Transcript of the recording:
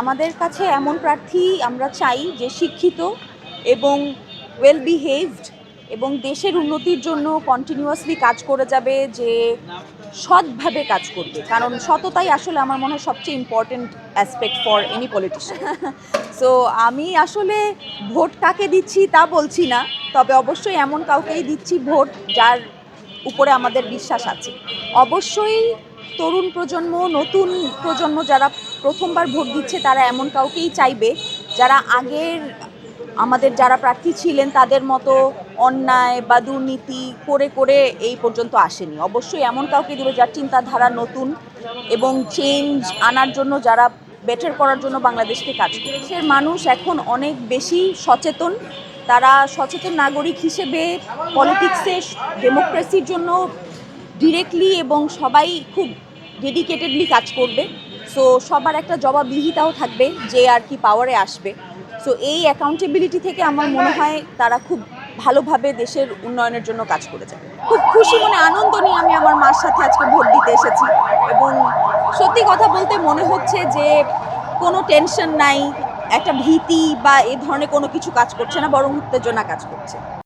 আমাদের কাছে এমন প্রার্থী আমরা চাই যে শিক্ষিত এবং ওয়েল বিহেভড এবং দেশের উন্নতির জন্য কন্টিনিউয়াসলি কাজ করে যাবে, যে সৎভাবে কাজ করবে, কারণ সততাই আসলে আমার মনে হয় সবচেয়ে important aspect for any politician. So আমি আসলে ভোট কাকে দিচ্ছি তা বলছি না, তবে অবশ্যই এমন কাউকেই দিচ্ছি ভোট যার উপরে আমাদের বিশ্বাস আছে। অবশ্যই তরুণ প্রজন্ম, নতুন প্রজন্ম যারা প্রথমবার ভোট দিচ্ছে তারা এমন কাউকেই চাইবে যারা আগের আমাদের যারা প্রার্থী ছিলেন তাদের মতো অন্যায় বা দুর্নীতি করে করে এই পর্যন্ত আসেনি। অবশ্যই এমন কাউকে দেবে যার চিন্তাধারা নতুন এবং চেঞ্জ আনার জন্য, যারা বেটার করার জন্য বাংলাদেশকে কাজ করে। দেশের মানুষ এখন অনেক বেশি সচেতন। তারা সচেতন নাগরিক হিসেবে পলিটিক্সে ডেমোক্রেসির জন্য ডিরেক্টলি এবং সবাই খুব ডেডিকেটেডলি কাজ করবে। সো সবার একটা জবাবদিহিতাও থাকবে যে আর কি পাওয়ারে আসবে। সো এই অ্যাকাউন্টেবিলিটি থেকে আমার মনে হয় তারা খুব ভালোভাবে দেশের উন্নয়নের জন্য কাজ করে যাবে। খুব খুশি মনে, আনন্দ নিয়ে আমি আমার মার সাথে আজকে ভোট দিতে এসেছি এবং সত্যি কথা বলতে মনে হচ্ছে যে কোনো টেনশন নাই, একটা ভীতি বা এ ধরনের কোনো কিছু কাজ করছে না, বরং উত্তেজনা কাজ করছে।